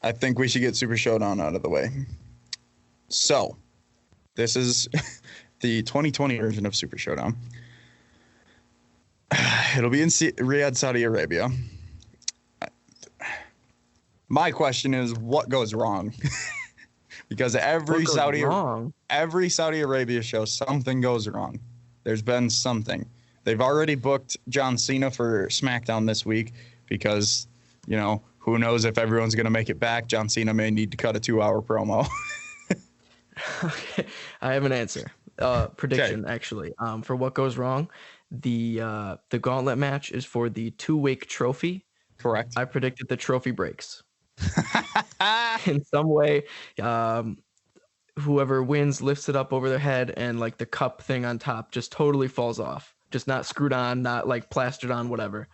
I think we should get Super Showdown out of the way. So, this is the 2020 version of Super Showdown. It'll be in Riyadh, Saudi Arabia. My question is, what goes wrong? Because every Saudi Arabia show, something goes wrong. There's been something. They've already booked John Cena for SmackDown this week because, you know, who knows if everyone's going to make it back. John Cena may need to cut a 2-hour promo. Okay, I have an answer. Prediction, actually. For what goes wrong, the gauntlet match is for the 2-week trophy. Correct. I predicted the trophy breaks. In some way, whoever wins lifts it up over their head, and like the cup thing on top just totally falls off. Just not screwed on, not like plastered on, whatever.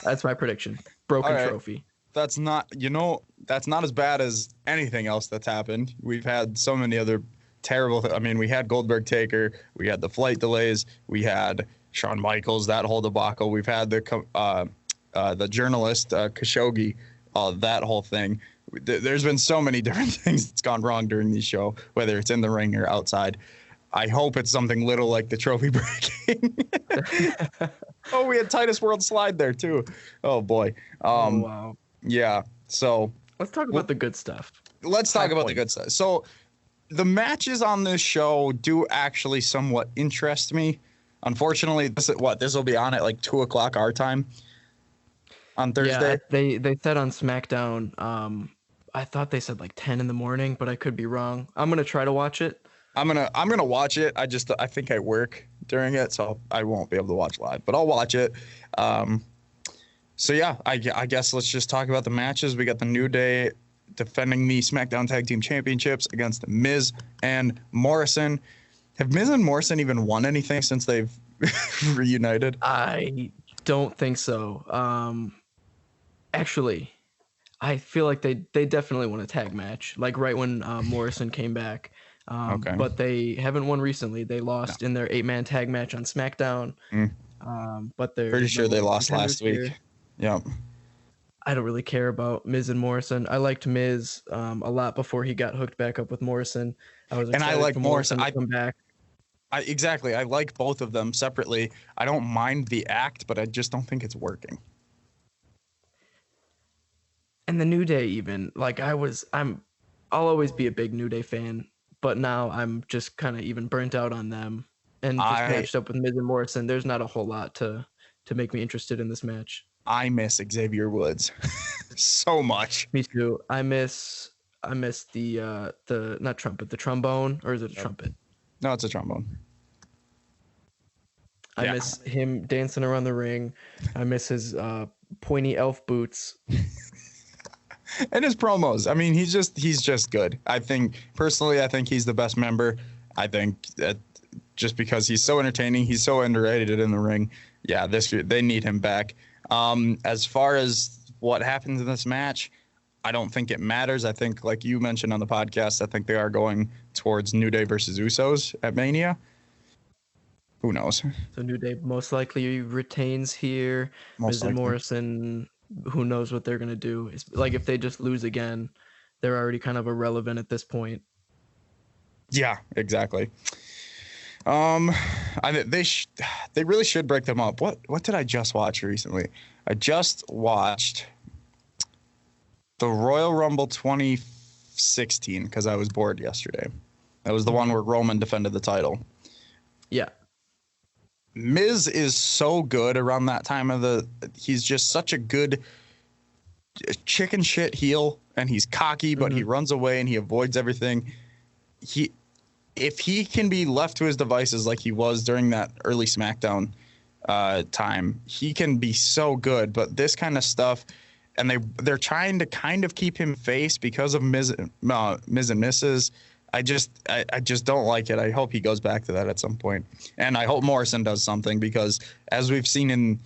That's my prediction. Broken trophy. That's not as bad as anything else that's happened. We've had so many other terrible. I mean, we had Goldberg Taker. We had the flight delays. We had Shawn Michaels, that whole debacle. We've had the journalist Khashoggi, that whole thing. There's been so many different things that's gone wrong during these show, whether it's in the ring or outside. I hope it's something little like the trophy breaking. Oh, we had Titus World Slide there too. Oh boy. Wow. Yeah. So let's talk about the good stuff. Let's talk about the good stuff. So the matches on this show do actually somewhat interest me. Unfortunately, this will be on at like 2:00 our time on Thursday. Yeah, they said on SmackDown. I thought they said like 10 in the morning, but I could be wrong. I'm gonna try to watch it. I'm gonna watch it. I think I work during it, so I won't be able to watch live, but I'll watch it. So yeah, I guess let's just talk about the matches. We got the New Day defending the SmackDown Tag Team Championships against Miz and Morrison. Have Miz and Morrison even won anything since they've reunited? I don't think so. Actually, I feel like they definitely won a tag match, like right when Morrison came back. Okay. But they haven't won recently. They lost in their 8-man tag match on SmackDown. But they're pretty sure they lost last week. Yep. I don't really care about Miz and Morrison. I liked Miz a lot before he got hooked back up with Morrison. I like Morrison to come back. Exactly. I like both of them separately. I don't mind the act, but I just don't think it's working. And the New Day, even I'll always be a big New Day fan, but now I'm just kind of even burnt out on them. And just matched up with Miz and Morrison, there's not a whole lot to make me interested in this match. I miss Xavier Woods so much. Me too. I miss the not trumpet, the trombone, or is it a trumpet? No, it's a trombone. I miss him dancing around the ring. I miss his pointy elf boots. And his promos. I mean, he's just good. I think he's the best member. I think that just because he's so entertaining, he's so underrated in the ring. Yeah, they need him back. As far as what happens in this match, I don't think it matters. I think, like you mentioned on the podcast, I think they are going towards New Day versus Usos at Mania. Who knows? So New Day most likely retains here. Miz and Morrison, who knows what they're going to do. It's like if they just lose again, they're already kind of irrelevant at this point. Yeah, exactly. They really should break them up. What did I just watch recently? I just watched the Royal Rumble 2016 because I was bored yesterday. That was the one where Roman defended the title. Yeah. Miz is so good around that time he's just such a good chicken shit heel, and he's cocky, but he runs away and he avoids everything. If he can be left to his devices like he was during that early SmackDown time, he can be so good. But this kind of stuff, and they're trying to kind of keep him face because of Miz and Mrs. I just don't like it. I hope he goes back to that at some point, and I hope Morrison does something because as we've seen in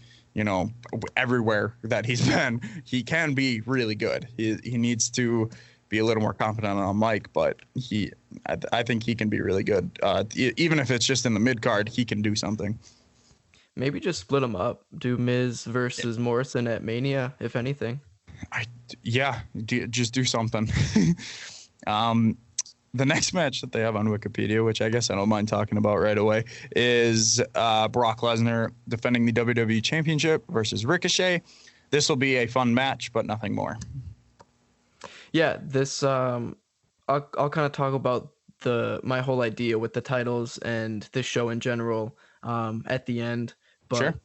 everywhere that he's been, he can be really good. He needs to be a little more confident on mic, but I think he can be really good. Even if it's just in the mid card, he can do something. Maybe just split them up. Do Miz versus Morrison at Mania, if anything. Just do something. The next match that they have on Wikipedia, which I guess I don't mind talking about right away, is Brock Lesnar defending the WWE Championship versus Ricochet. This will be a fun match, but nothing more. Yeah, this I'll kind of talk about my whole idea with the titles and this show in general at the end. But sure.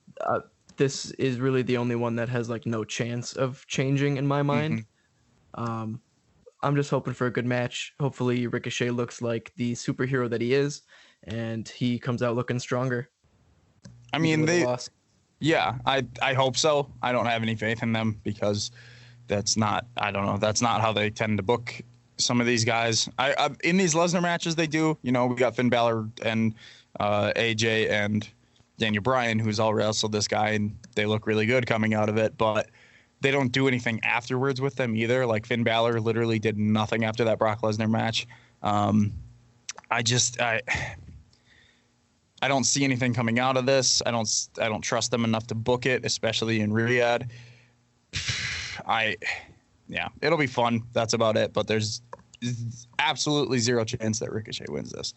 This is really the only one that has like no chance of changing in my mind. Mm-hmm. I'm just hoping for a good match. Hopefully Ricochet looks like the superhero that he is, and he comes out looking stronger. I mean, I hope so. I don't have any faith in them because that's not how they tend to book some of these guys. In these Lesnar matches they do, we got Finn Balor and AJ and Daniel Bryan, who's all wrestled this guy, and they look really good coming out of it, but they don't do anything afterwards with them either. Like Finn Balor literally did nothing after that Brock Lesnar match. I don't see anything coming out of this. I don't trust them enough to book it, especially in Riyadh. It'll be fun. That's about it. But there's absolutely zero chance that Ricochet wins this.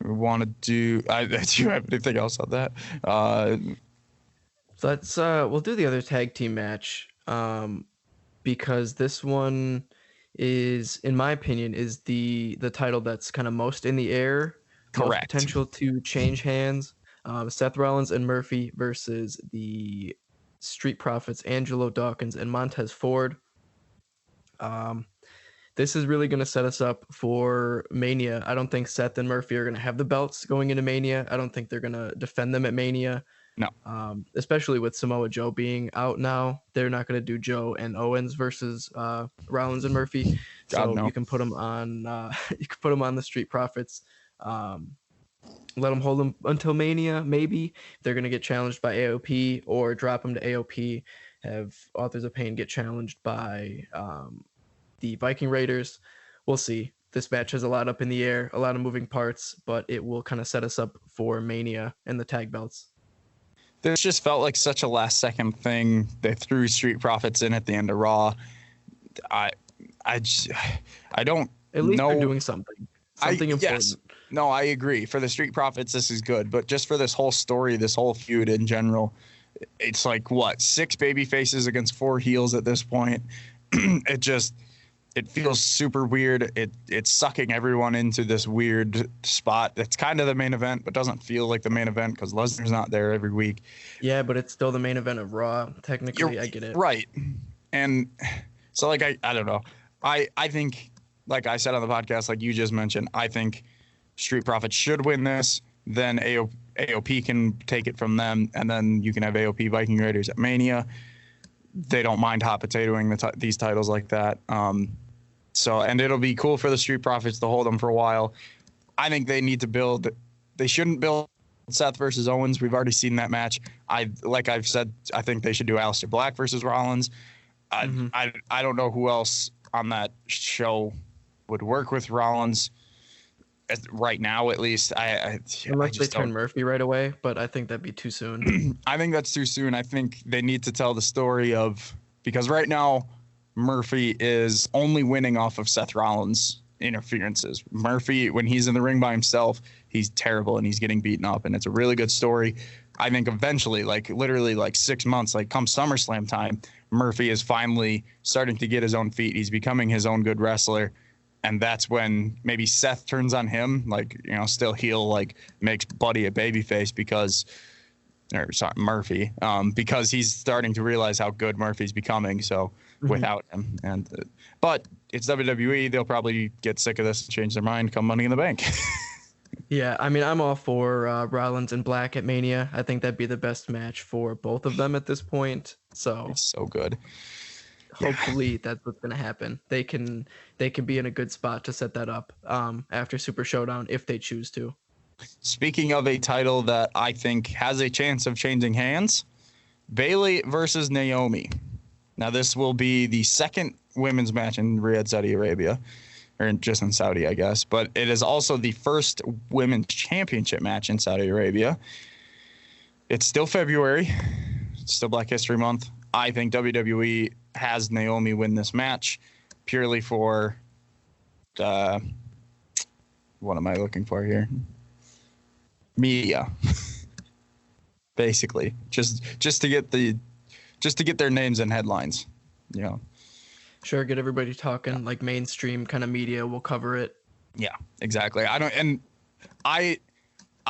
We want to do. Do you have anything else on that? So we'll do the other tag team match because this one is, in my opinion, is the title that's kind of most in the air. Correct. Potential to change hands. Seth Rollins and Murphy versus the Street Profits, Angelo Dawkins and Montez Ford. This is really going to set us up for Mania. I don't think Seth and Murphy are going to have the belts going into Mania. I don't think they're going to defend them at Mania. No. Especially with Samoa Joe being out now. They're not going to do Joe and Owens versus Rollins and Murphy. So you can put them on the Street Profits. Let them hold them until Mania, maybe. They're going to get challenged by AOP or drop them to AOP, have Authors of Pain get challenged by the Viking Raiders. We'll see. This match has a lot up in the air, a lot of moving parts, but it will kind of set us up for Mania and the tag belts. This just felt like such a last-second thing. They threw Street Profits in at the end of Raw. I don't At least know. they're doing something. Something important. Yes. No, I agree. For the Street Profits, this is good. But just for this whole story, this whole feud in general, it's like, what, 6 baby faces against 4 heels at this point? It feels super weird. It's sucking everyone into this weird spot. It's kind of the main event, but doesn't feel like the main event because Lesnar's not there every week. Yeah, but it's still the main event of Raw. Technically, I get it. Right. And so, like, I don't know. I think, like I said on the podcast, like you just mentioned, I think Street Profits should win this. Then AOP can take it from them, and then you can have AOP Viking Raiders at Mania. They don't mind hot potatoing these titles like that. And it'll be cool for the Street Profits to hold them for a while. I think they need to build. They shouldn't build Seth versus Owens. We've already seen that match. Like I've said, I think they should do Aleister Black versus Rollins. I don't know who else on that show would work with Rollins right now, at least. Unless they turn Murphy right away, but I think that'd be too soon. I think that's too soon. I think they need to tell the story of, because right now Murphy is only winning off of Seth Rollins' interferences. Murphy, when he's in the ring by himself, he's terrible and he's getting beaten up, and it's a really good story. I think eventually, like literally like 6 months, like come SummerSlam time, Murphy is finally starting to get his own feet. He's becoming his own good wrestler. And that's when maybe Seth turns on him, like, still heel, like makes Buddy a babyface Murphy, because he's starting to realize how good Murphy's becoming. So without him, but it's WWE, they'll probably get sick of this and change their mind come Money in the Bank. Yeah, I mean, I'm all for Rollins and Black at Mania. I think that'd be the best match for both of them at this point. So it's so good. Hopefully that's what's going to happen. They can be in a good spot to set that up after Super Showdown if they choose to. Speaking of a title that I think has a chance of changing hands, Bayley versus Naomi. Now this will be the second women's match in Riyadh, Saudi Arabia, or just in Saudi, I guess. But it is also the first women's championship match in Saudi Arabia. It's still February. It's still Black History Month. I think WWE has Naomi win this match purely for what am I looking for here? Media. Basically. Just to get their names in headlines, you know. Sure, get everybody talking, like mainstream kind of media will cover it. Yeah, exactly. I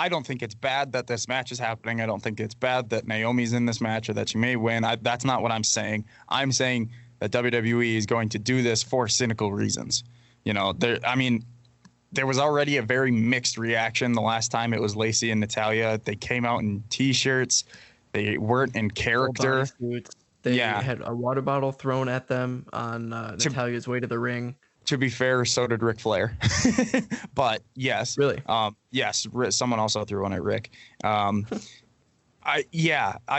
don't think it's bad that this match is happening. I don't think it's bad that Naomi's in this match or that she may win. That's not what I'm saying. I'm saying that WWE is going to do this for cynical reasons. You know, there was already a very mixed reaction the last time it was Lacey and Natalya. They came out in T-shirts. They weren't in character. They had a water bottle thrown at them on Natalya's way to the ring. To be fair, so did Ric Flair. But yes. Really? Yes, someone also threw one at Rick. I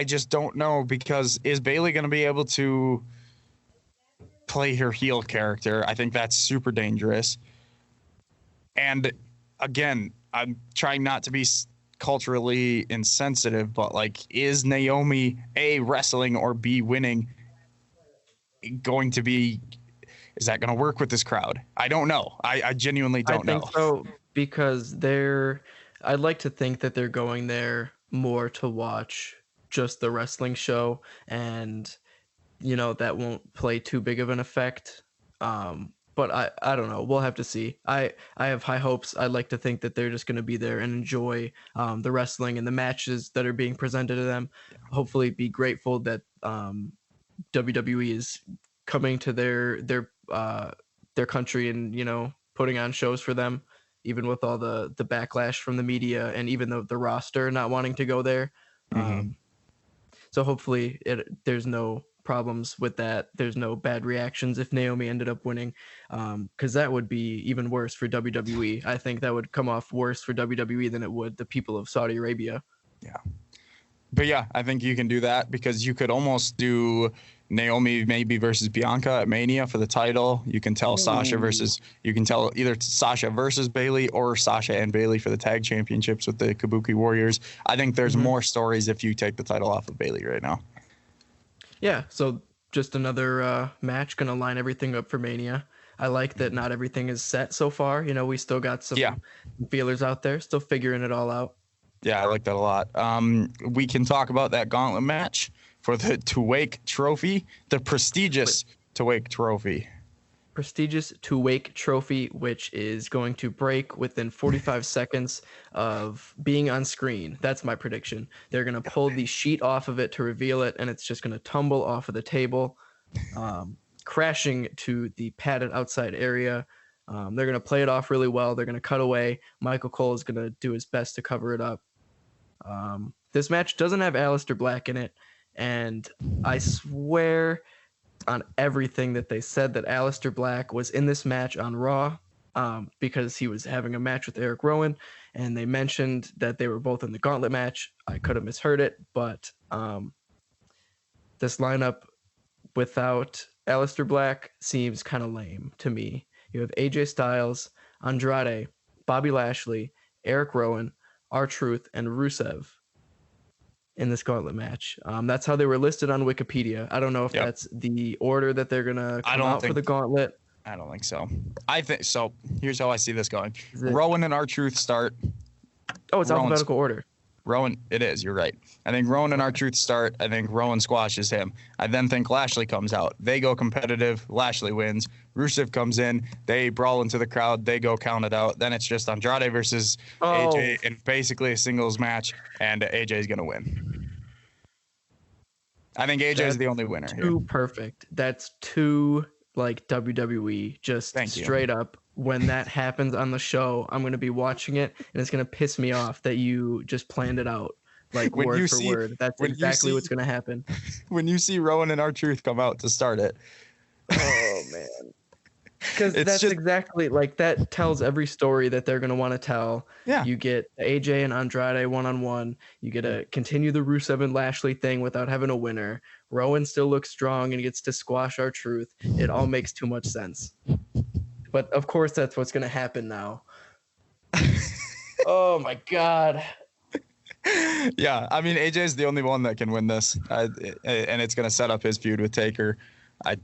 just don't know, because is Bayley going to be able to play her heel character? I think that's super dangerous. And again, I'm trying not to be culturally insensitive, but like, is Naomi A, wrestling, or B, winning going to be? Is that going to work with this crowd? I don't know. I genuinely don't know. I think so, because I'd like to think that they're going there more to watch just the wrestling show, and you know, that won't play too big of an effect. But I don't know. We'll have to see. I have high hopes. I'd like to think that they're just going to be there and enjoy the wrestling and the matches that are being presented to them. Yeah. Hopefully be grateful that WWE is coming to their country and, you know, putting on shows for them, even with all the backlash from the media and even the roster not wanting to go there. Mm-hmm. So hopefully there's no problems with that. There's no bad reactions if Naomi ended up winning, because that would be even worse for WWE. I think that would come off worse for WWE than it would the people of Saudi Arabia. Yeah. But yeah, I think you can do that, because you could almost do Naomi maybe versus Bianca at Mania for the title. You can tell either Sasha versus Bayley or Sasha and Bayley for the tag championships with the Kabuki Warriors. I think there's more stories if you take the title off of Bayley right now. Yeah, so just another match, going to line everything up for Mania. I like that not everything is set so far. You know, we still got some feelers out there, still figuring it all out. Yeah, I like that a lot. We can talk about that gauntlet match for the To-Wake Trophy, the prestigious To-Wake Trophy. Prestigious To-Wake Trophy, which is going to break within 45 seconds of being on screen. That's my prediction. They're going to pull the sheet off of it to reveal it, and it's just going to tumble off of the table, crashing to the padded outside area. They're going to play it off really well. They're going to cut away. Michael Cole is going to do his best to cover it up. This match doesn't have Aleister Black in it, and I swear on everything that they said that Aleister Black was in this match on Raw, because he was having a match with Eric Rowan, and they mentioned that they were both in the gauntlet match. I could have misheard it, but this lineup without Aleister Black seems kind of lame to me. You have AJ Styles, Andrade, Bobby Lashley, Eric Rowan, R-Truth, and Rusev in this gauntlet match. That's how they were listed on Wikipedia. I don't know if that's the order that they're gonna come out for the gauntlet. I don't think so. I think so. Here's how I see this going. Rowan and R-Truth start. Oh, it's alphabetical order. Rowan, it is. You're right. I think Rowan and R-Truth start. I think Rowan squashes him. I then think Lashley comes out. They go competitive. Lashley wins. Rusev comes in. They brawl into the crowd. They go counted out. Then it's just Andrade versus AJ in basically a singles match, and AJ is going to win. I think AJ is the only winner here. Too perfect. That's too like WWE. Just straight up. When that happens on the show, I'm going to be watching it, and it's going to piss me off that you just planned it out, like word for word. That's exactly what's going to happen. When you see Rowan and R-Truth come out to start it. Oh, man. Because that's exactly, like, that tells every story that they're going to want to tell. Yeah. You get AJ and Andrade one-on-one. You get to continue the Rusev and Lashley thing without having a winner. Rowan still looks strong and gets to squash R-Truth. It all makes too much sense. But of course, that's what's going to happen now. Oh my God. Yeah, I mean AJ is the only one that can win this, and it's gonna set up his feud with Taker. I,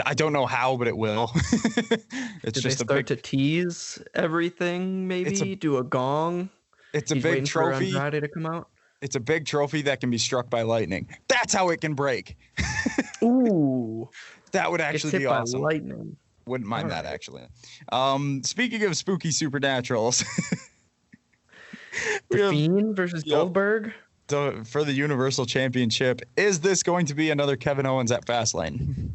I don't know how, but it will. It's Did they just a start big. to tease everything? It's a Maybe do a gong. it's a He's big waiting for trophy. Andrade to come out. It's a big trophy that can be struck by lightning. That's how it can break. Ooh, That would gets actually hit be by awesome. lightning. Wouldn't mind All that right. actually. Speaking of spooky supernaturals, The we have Fiend versus yep, Goldberg. for the Universal Championship. Is this going to be another Kevin Owens at Fastlane?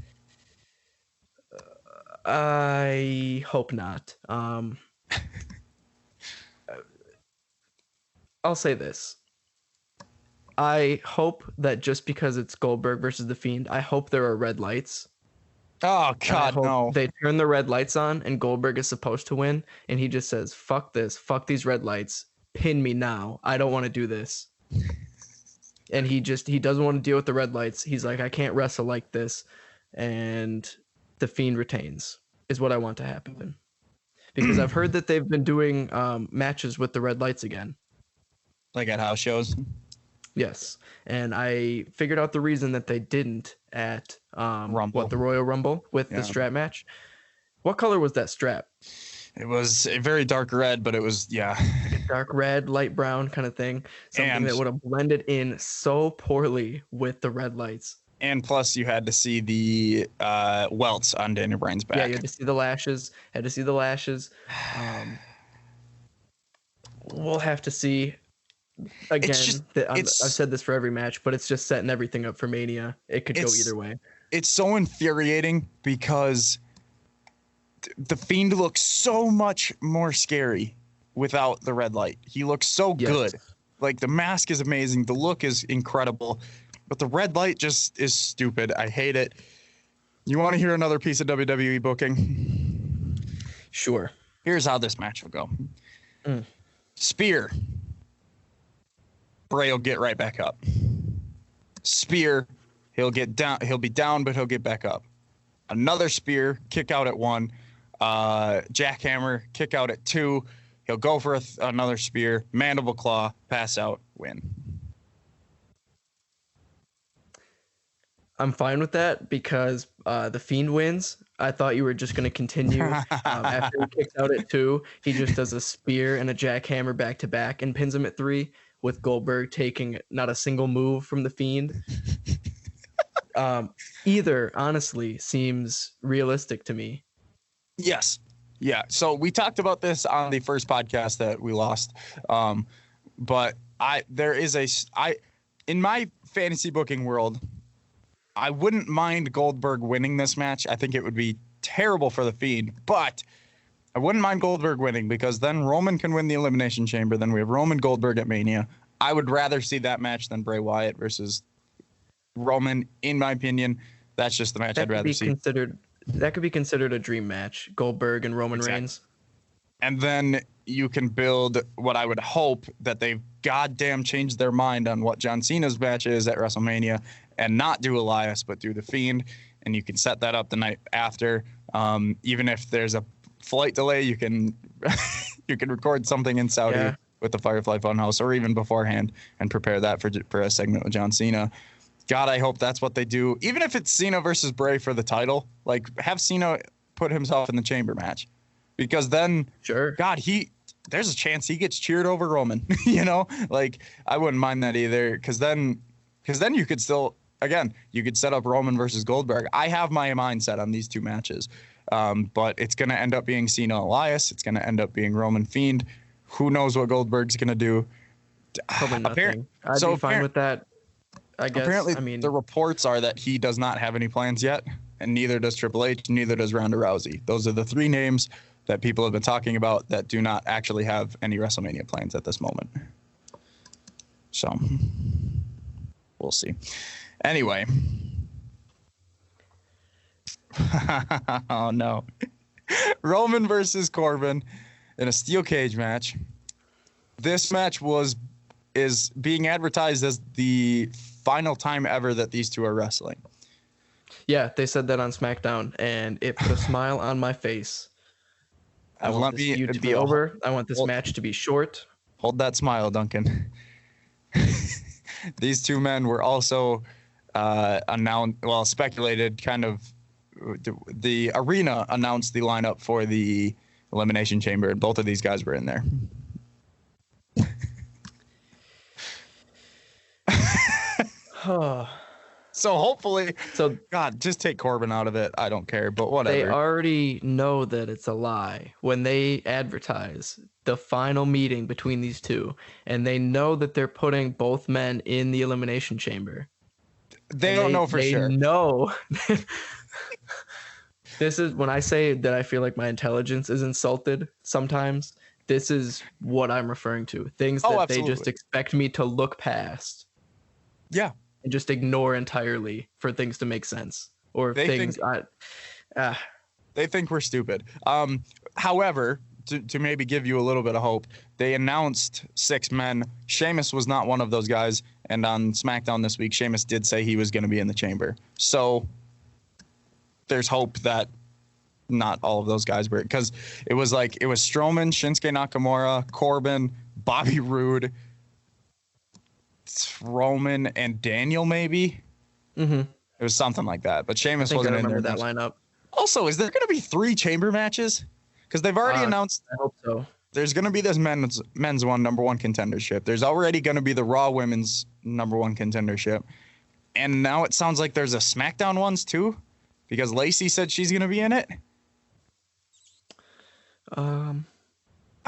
I hope not. I'll say this. I hope that just because it's Goldberg versus The Fiend, I hope there are red lights. Oh And I God, hope no! they turn the red lights on and Goldberg is supposed to win. And he just says, fuck this. Fuck these red lights. Pin me now. I don't want to do this. And he doesn't want to deal with the red lights. He's like, I can't wrestle like this. And The Fiend retains is what I want to happen. Because I've heard that they've been doing matches with the red lights again. Like at house shows. Yes, and I figured out the reason that they didn't at Rumble. the Royal Rumble with the strap match. What color was that strap? It was a very dark red, but it was like a dark red, light brown kind of thing. Something that would have blended in so poorly with the red lights. And plus, you had to see the welts on Daniel Bryan's back. Yeah, you had to see the lashes. We'll have to see. Again, I've said this for every match, but it's just setting everything up for Mania. It could go either way. It's so infuriating because the Fiend looks so much more scary without the red light. He looks so good. Like the mask is amazing. The look is incredible, but the red light just is stupid. I hate it. You want to hear another piece of WWE booking? Sure. Here's how this match will go. Spear. Bray will get right back up. Spear, he'll get down. He'll be down, but he'll get back up. Another spear, kick out at 1. Jackhammer, kick out at 2. He'll go for another spear, mandible claw, pass out, win. I'm fine with that because the Fiend wins. I thought you were just going to continue. After he kicks out at 2, he just does a spear and a jackhammer back to back and pins him at 3. With Goldberg taking not a single move from the Fiend. Either, honestly, seems realistic to me. Yes. Yeah. So we talked about this on the first podcast that we lost. But in my fantasy booking world, I wouldn't mind Goldberg winning this match. I think it would be terrible for the Fiend, but I wouldn't mind Goldberg winning because then Roman can win the Elimination Chamber. Then we have Roman Goldberg at Mania. I would rather see that match than Bray Wyatt versus Roman. In my opinion, that's just the match I'd rather see. That could be considered a dream match, Goldberg and Roman Reigns. And then you can build what I would hope that they've goddamn changed their mind on what John Cena's match is at WrestleMania and not do Elias, but do The Fiend. And you can set that up the night after. Even if there's a flight delay, you can you can record something in Saudi with the Firefly Funhouse or even beforehand and prepare that for a segment with John Cena. God, I hope that's what they do. Even if it's Cena versus Bray for the title, like have Cena put himself in the chamber match because then God, there's a chance he gets cheered over Roman, like I wouldn't mind that either. Cause then you could still, again, you could set up Roman versus Goldberg. I have my mindset on these two matches. But it's going to end up being Cena Elias. It's going to end up being Roman Fiend. Who knows what Goldberg's going to do? Probably nothing. I'd be fine with that. I guess. Apparently, the reports are that he does not have any plans yet, and neither does Triple H, neither does Ronda Rousey. Those are the 3 names that people have been talking about that do not actually have any WrestleMania plans at this moment. So, we'll see. Anyway. Oh, no. Roman versus Corbin in a steel cage match. This match is being advertised as the final time ever that these two are wrestling. Yeah, they said that on SmackDown, and it put a smile on my face. I want this feud to be over. I want this match to be short. Hold that smile, Duncan. These two men were also speculated kind of. The arena announced the lineup for the Elimination Chamber, and both of these guys were in there. So hopefully, God, just take Corbin out of it. I don't care, but whatever. They already know that it's a lie when they advertise the final meeting between these two, and they know that they're putting both men in the Elimination Chamber. They don't know for sure. They know. This is when I say that I feel like my intelligence is insulted sometimes. This is what I'm referring to. Things that absolutely. They just expect me to look past. Yeah. And just ignore entirely for things to make sense. Or they think we're stupid. However, to maybe give you a little bit of hope, they announced 6 men. Sheamus was not one of those guys. And on SmackDown this week, Sheamus did say he was going to be in the chamber. So there's hope that not all of those guys were, because it was Strowman, Shinsuke Nakamura, Corbin, Bobby Roode, Roman, and Daniel maybe. Mm-hmm. It was something like that, but Sheamus wasn't in there. That lineup. Also, is there going to be 3 chamber matches? Because they've already announced. I hope so. There's going to be this men's one number 1 contendership. There's already going to be the Raw women's number 1 contendership, and now it sounds like there's a SmackDown ones too, because Lacey said she's going to be in it.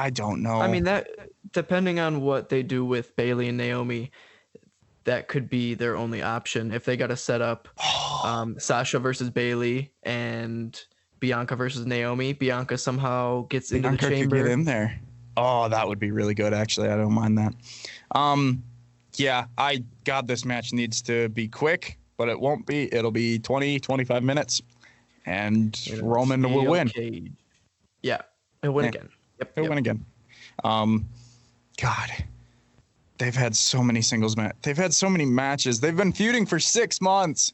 I don't know. I mean, that depending on what they do with Bayley and Naomi, that could be their only option. If they got to set up Sasha versus Bayley and Bianca versus Naomi, Bianca somehow gets into the chamber. Could get in there. Oh, that would be really good, actually. I don't mind that. Yeah, this match needs to be quick, but it won't be. It'll be 20, 25 minutes, and Roman will win. Yeah, he'll win again. He'll win again. God, they've had so many singles matches. They've had so many matches. They've been feuding for 6 months.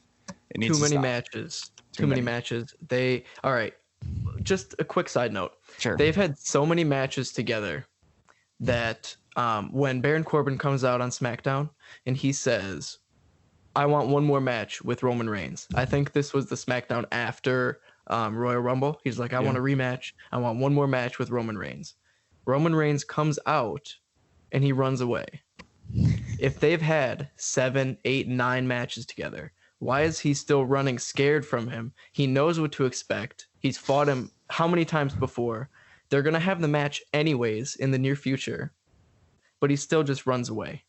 Too many matches. Too many matches. All right. Just a quick side note. Sure. They've had so many matches together that when Baron Corbin comes out on SmackDown and he says, I want one more match with Roman Reigns. I think this was the SmackDown after Royal Rumble. He's like, I want a rematch. I want one more match with Roman Reigns. Roman Reigns comes out and he runs away. If they've had 7, 8, 9 matches together, why is he still running scared from him? He knows what to expect. He's fought him how many times before? They're going to have the match anyways in the near future, but he still just runs away.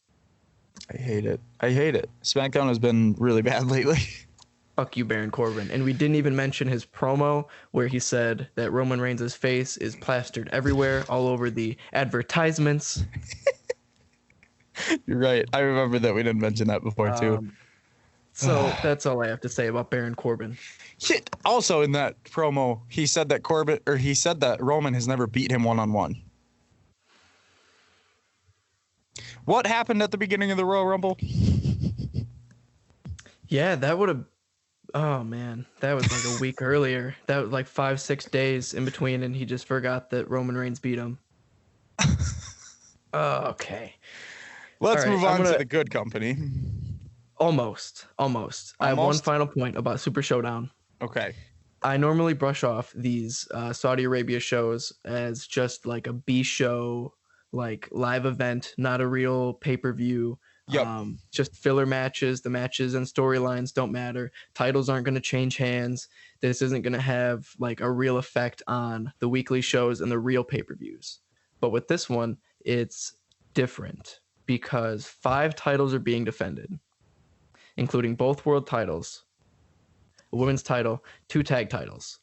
I hate it. SmackDown has been really bad lately. Fuck you, Baron Corbin. And we didn't even mention his promo where he said that Roman Reigns' face is plastered everywhere, all over the advertisements. You're right. I remember that we didn't mention that before, too. So that's all I have to say about Baron Corbin. Shit. Also, in that promo, he said that Roman has never beat him one-on-one. What happened at the beginning of the Royal Rumble? Yeah, that would have. Oh man, that was like a week earlier. That was like 5-6 days in between, and he just forgot that Roman Reigns beat him. Okay. Let's move on to the good company. Almost. I have one final point about Super Showdown. Okay. I normally brush off these Saudi Arabia shows as just like a B show, like live event, not a real pay-per-view. Yep. Just filler matches. The matches and storylines don't matter. Titles aren't going to change hands. This isn't going to have like a real effect on the weekly shows and the real pay-per-views. But with this one, it's different because 5 titles are being defended, including both world titles, a women's title, 2 tag titles.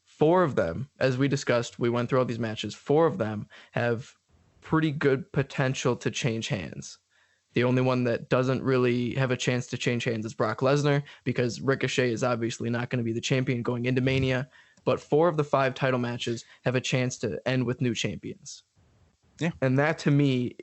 4 of them, as we discussed, we went through all these matches, 4 of them have pretty good potential to change hands. The only one that doesn't really have a chance to change hands is Brock Lesnar, because Ricochet is obviously not going to be the champion going into Mania. But 4 of the 5 title matches have a chance to end with new champions. Yeah. And that to me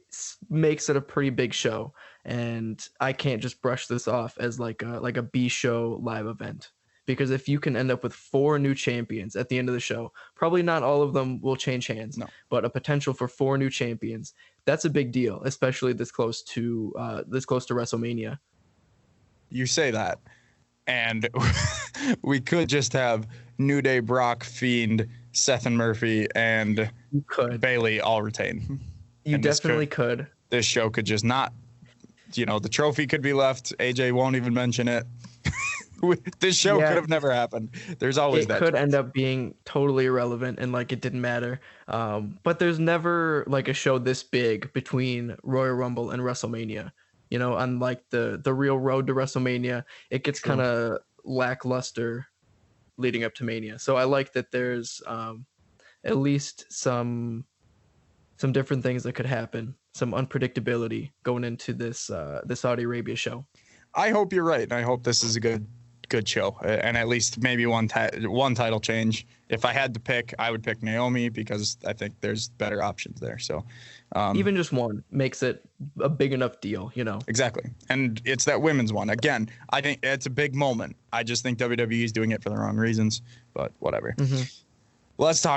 makes it a pretty big show. And I can't just brush this off as like a B show live event. Because if you can end up with 4 new champions at the end of the show, probably not all of them will change hands, no, but a potential for 4 new champions, that's a big deal, especially this close to WrestleMania. You say that, and we could just have New Day, Brock, Fiend, Seth and Murphy, and Bailey all retain. You definitely could. This show could just not, the trophy could be left. AJ won't even mention it. This show could have never happened. There's always that. It could end up being totally irrelevant and like it didn't matter. But there's never like a show this big between Royal Rumble and WrestleMania. Unlike the real road to WrestleMania, it gets kind of lackluster leading up to Mania. So I like that there's at least some different things that could happen, some unpredictability going into this Saudi Arabia show. I hope you're right, and I hope this is a good show, and at least maybe one title change. If I had to pick, I would pick Naomi because I think there's better options there. So even just one makes it a big enough deal, Exactly, and it's that women's one. Again, I think it's a big moment. I just think WWE is doing it for the wrong reasons, but whatever. Let's talk